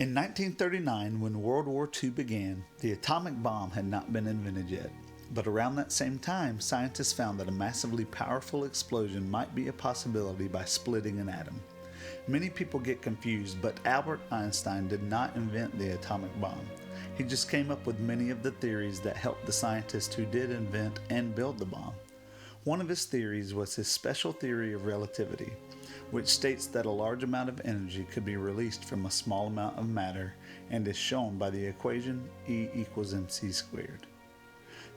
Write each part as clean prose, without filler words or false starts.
In 1939, when World War II began, the atomic bomb had not been invented yet. But around that same time, scientists found that a massively powerful explosion might be a possibility by splitting an atom. Many people get confused, but Albert Einstein did not invent the atomic bomb. He just came up with many of the theories that helped the scientists who did invent and build the bomb. One of his theories was his special theory of relativity, which states that a large amount of energy could be released from a small amount of matter and is shown by the equation E equals mc squared.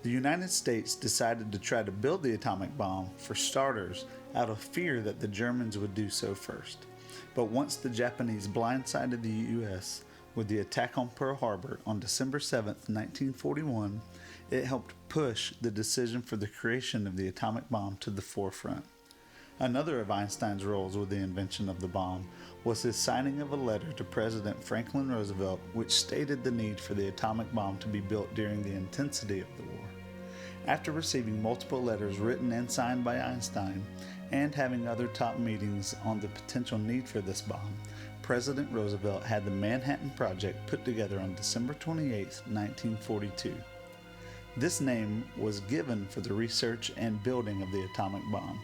The United States decided to try to build the atomic bomb, for starters, out of fear that the Germans would do so first. But once the Japanese blindsided the U.S. with the attack on Pearl Harbor on December 7, 1941, it helped push the decision for the creation of the atomic bomb to the forefront. Another of Einstein's roles with the invention of the bomb was his signing of a letter to President Franklin Roosevelt which stated the need for the atomic bomb to be built during the intensity of the war. After receiving multiple letters written and signed by Einstein, and having other top meetings on the potential need for this bomb, President Roosevelt had the Manhattan Project put together on December 28, 1942. This name was given for the research and building of the atomic bomb.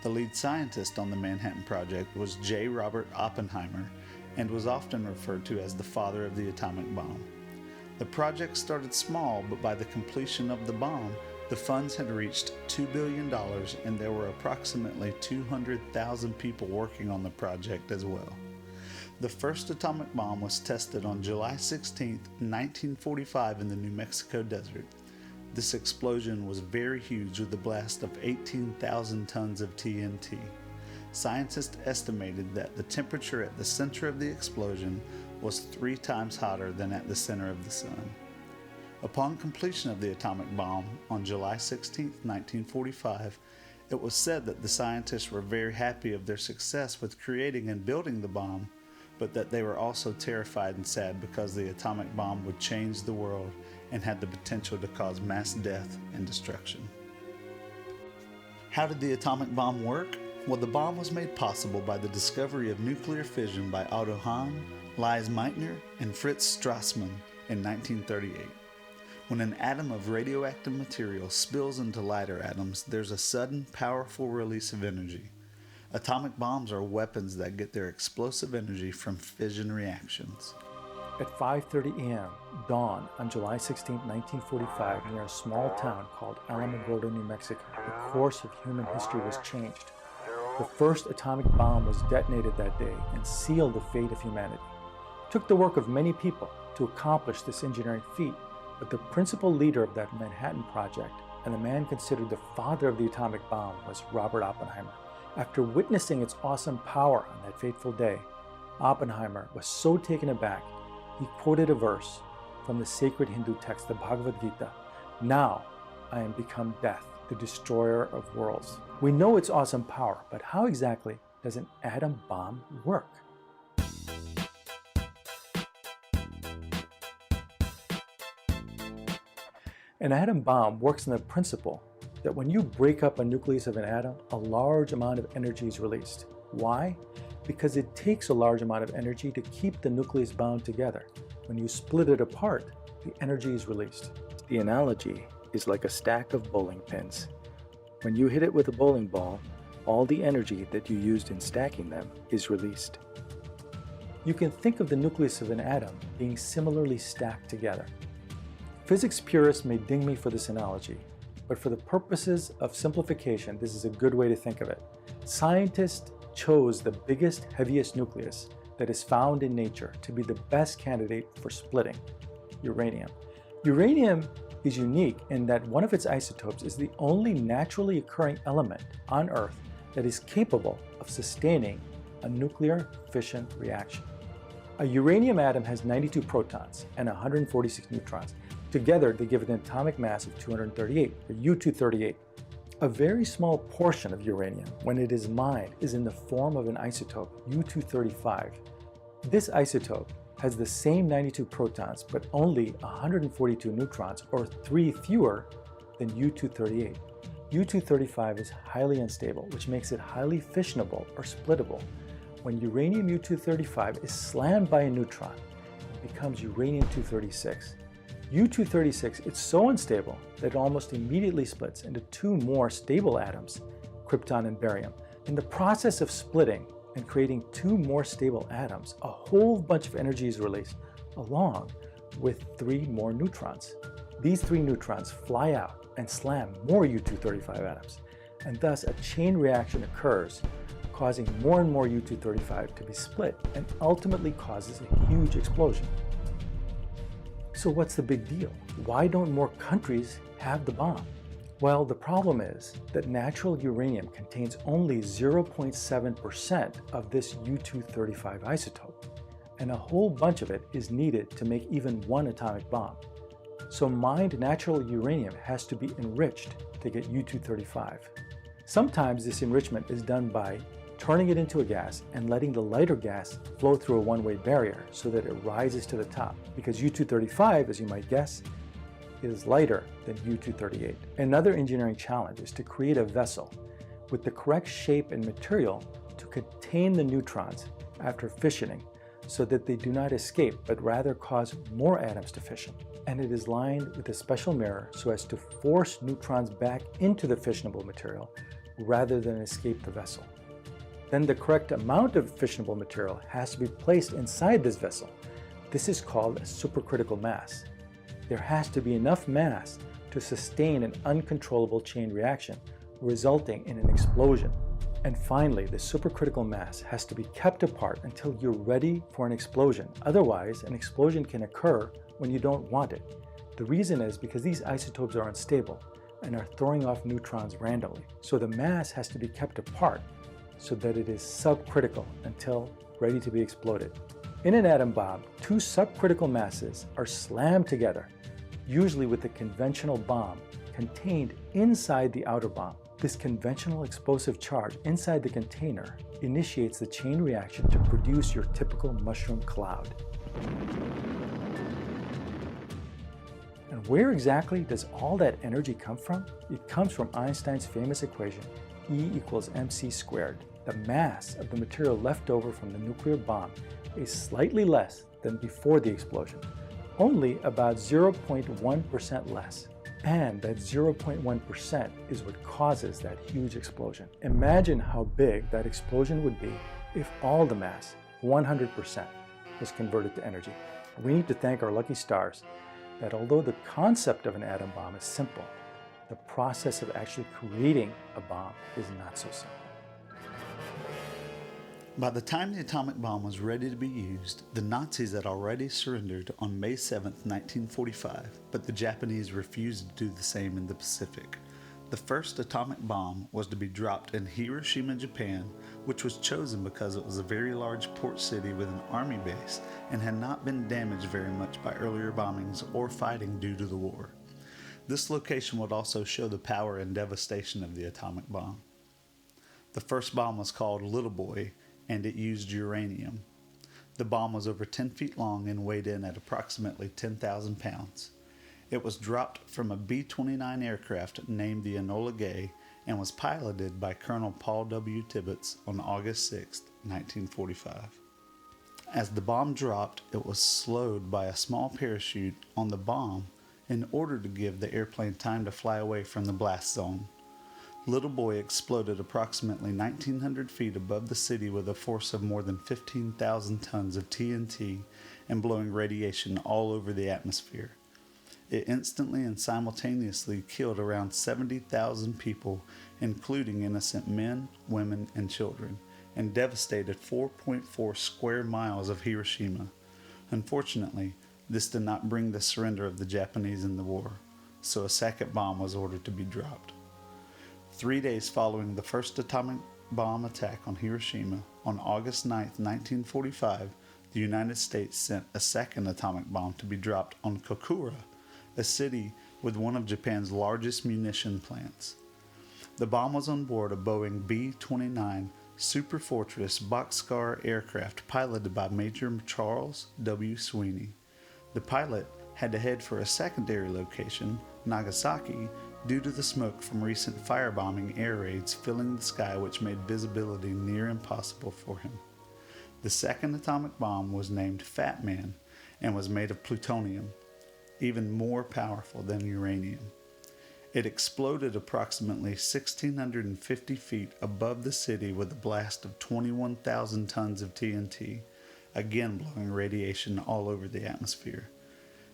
The lead scientist on the Manhattan Project was J. Robert Oppenheimer and was often referred to as the father of the atomic bomb. The project started small, but by the completion of the bomb, the funds had reached $2 billion and there were approximately 200,000 people working on the project as well. The first atomic bomb was tested on July 16, 1945 in the New Mexico desert. This explosion was very huge with a blast of 18,000 tons of TNT. Scientists estimated that the temperature at the center of the explosion was 3 times hotter than at the center of the sun. Upon completion of the atomic bomb on July 16, 1945, it was said that the scientists were very happy of their success with creating and building the bomb, but that they were also terrified and sad because the atomic bomb would change the world and had the potential to cause mass death and destruction. How did the atomic bomb work? Well, the bomb was made possible by the discovery of nuclear fission by Otto Hahn, Lise Meitner, and Fritz Strassmann in 1938. When an atom of radioactive material spills into lighter atoms, there's a sudden, powerful release of energy. Atomic bombs are weapons that get their explosive energy from fission reactions. At 5:30 a.m., dawn on July 16, 1945, near a small town called Alamogordo, New Mexico, the course of human history was changed. The first atomic bomb was detonated that day and sealed the fate of humanity. It took the work of many people to accomplish this engineering feat, but the principal leader of that Manhattan Project, and the man considered the father of the atomic bomb, was Robert Oppenheimer. After witnessing its awesome power on that fateful day, Oppenheimer was so taken aback, he quoted a verse from the sacred Hindu text, the Bhagavad Gita, "Now I am become death, the destroyer of worlds." We know its awesome power, but how exactly does an atom bomb work? An atom bomb works on the principle that when you break up a nucleus of an atom, a large amount of energy is released. Why? Because it takes a large amount of energy to keep the nucleus bound together. When you split it apart, the energy is released. The analogy is like a stack of bowling pins. When you hit it with a bowling ball, all the energy that you used in stacking them is released. You can think of the nucleus of an atom being similarly stacked together. Physics purists may ding me for this analogy, but for the purposes of simplification, this is a good way to think of it. Scientists chose the biggest, heaviest nucleus that is found in nature to be the best candidate for splitting: uranium. Uranium is unique in that one of its isotopes is the only naturally occurring element on Earth that is capable of sustaining a nuclear fission reaction. A uranium atom has 92 protons and 146 neutrons. Together, they give it an atomic mass of 238, or U-238. A very small portion of uranium, when it is mined, is in the form of an isotope, U-235. This isotope has the same 92 protons, but only 142 neutrons, or 3 fewer than U-238. U-235 is highly unstable, which makes it highly fissionable or splittable. When uranium U-235 is slammed by a neutron, becomes uranium-236. U-236 is so unstable that it almost immediately splits into two more stable atoms, krypton and barium. In the process of splitting and creating two more stable atoms, a whole bunch of energy is released, along with three more neutrons. These three neutrons fly out and slam more U-235 atoms, and thus a chain reaction occurs, causing more and more U-235 to be split and ultimately causes a huge explosion. So what's the big deal? Why don't more countries have the bomb? Well, the problem is that natural uranium contains only 0.7% of this U-235 isotope, and a whole bunch of it is needed to make even one atomic bomb. So mined natural uranium has to be enriched to get U-235. Sometimes this enrichment is done by turning it into a gas and letting the lighter gas flow through a one-way barrier so that it rises to the top, because U-235, as you might guess, is lighter than U-238. Another engineering challenge is to create a vessel with the correct shape and material to contain the neutrons after fissioning so that they do not escape but rather cause more atoms to fission. And it is lined with a special mirror so as to force neutrons back into the fissionable material rather than escape the vessel. Then the correct amount of fissionable material has to be placed inside this vessel. This is called a supercritical mass. There has to be enough mass to sustain an uncontrollable chain reaction, resulting in an explosion. And finally, the supercritical mass has to be kept apart until you're ready for an explosion. Otherwise, an explosion can occur when you don't want it. The reason is because these isotopes are unstable and are throwing off neutrons randomly. So the mass has to be kept apart so that it is subcritical until ready to be exploded. In an atom bomb, two subcritical masses are slammed together, usually with a conventional bomb contained inside the outer bomb. This conventional explosive charge inside the container initiates the chain reaction to produce your typical mushroom cloud. And where exactly does all that energy come from? It comes from Einstein's famous equation, E equals mc squared. The mass of the material left over from the nuclear bomb is slightly less than before the explosion, only about 0.1% less. And that 0.1% is what causes that huge explosion. Imagine how big that explosion would be if all the mass, 100%, was converted to energy. We need to thank our lucky stars that although the concept of an atom bomb is simple, the process of actually creating a bomb is not so simple. By the time the atomic bomb was ready to be used, the Nazis had already surrendered on May 7, 1945, but the Japanese refused to do the same in the Pacific. The first atomic bomb was to be dropped in Hiroshima, Japan, which was chosen because it was a very large port city with an army base and had not been damaged very much by earlier bombings or fighting due to the war. This location would also show the power and devastation of the atomic bomb. The first bomb was called Little Boy, and it used uranium. The bomb was over 10 feet long and weighed in at approximately 10,000 pounds. It was dropped from a B-29 aircraft named the Enola Gay and was piloted by Colonel Paul W. Tibbets on August 6, 1945. As the bomb dropped, it was slowed by a small parachute on the bomb in order to give the airplane time to fly away from the blast zone. Little Boy exploded approximately 1,900 feet above the city with a force of more than 15,000 tons of TNT and blowing radiation all over the atmosphere. It instantly and simultaneously killed around 70,000 people, including innocent men, women, and children, and devastated 4.4 square miles of Hiroshima. Unfortunately, this did not bring the surrender of the Japanese in the war, so a second bomb was ordered to be dropped. 3 days following the first atomic bomb attack on Hiroshima, on August 9, 1945, the United States sent a second atomic bomb to be dropped on Kokura, a city with one of Japan's largest munition plants. The bomb was on board a Boeing B-29 Super Fortress boxcar aircraft piloted by Major Charles W. Sweeney. The pilot had to head for a secondary location, Nagasaki, due to the smoke from recent firebombing air raids filling the sky, which made visibility near impossible for him. The second atomic bomb was named Fat Man and was made of plutonium, even more powerful than uranium. It exploded approximately 1,650 feet above the city with a blast of 21,000 tons of TNT, again blowing radiation all over the atmosphere.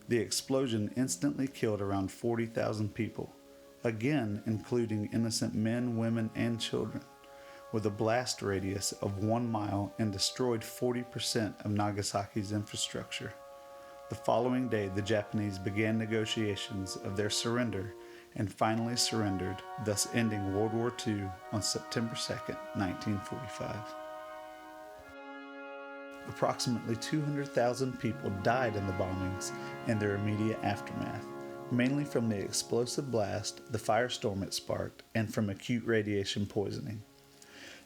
The explosion instantly killed around 40,000 people, again including innocent men, women, and children, with a blast radius of 1 mile, and destroyed 40% of Nagasaki's infrastructure. The following day, the Japanese began negotiations of their surrender and finally surrendered, thus ending World War II on September 2, 1945. Approximately 200,000 people died in the bombings and their immediate aftermath, mainly from the explosive blast, the firestorm it sparked, and from acute radiation poisoning.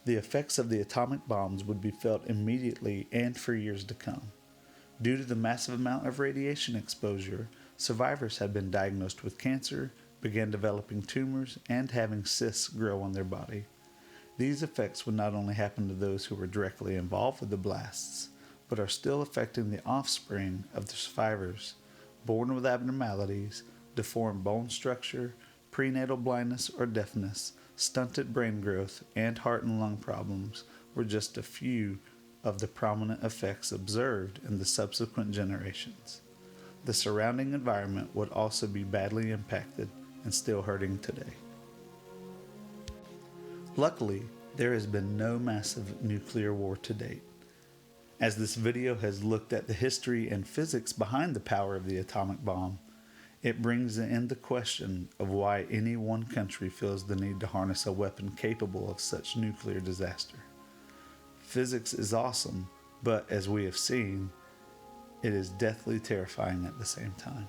The effects of the atomic bombs would be felt immediately and for years to come. Due to the massive amount of radiation exposure, survivors had been diagnosed with cancer, began developing tumors, and having cysts grow on their body. These effects would not only happen to those who were directly involved with the blasts, but are still affecting the offspring of the survivors, born with abnormalities, deformed bone structure, prenatal blindness or deafness, stunted brain growth, and heart and lung problems were just a few of the prominent effects observed in the subsequent generations. The surrounding environment would also be badly impacted and still hurting today. Luckily, there has been no massive nuclear war to date. As this video has looked at the history and physics behind the power of the atomic bomb, it brings into question of why any one country feels the need to harness a weapon capable of such nuclear disaster. Physics is awesome, but as we have seen, it is deathly terrifying at the same time.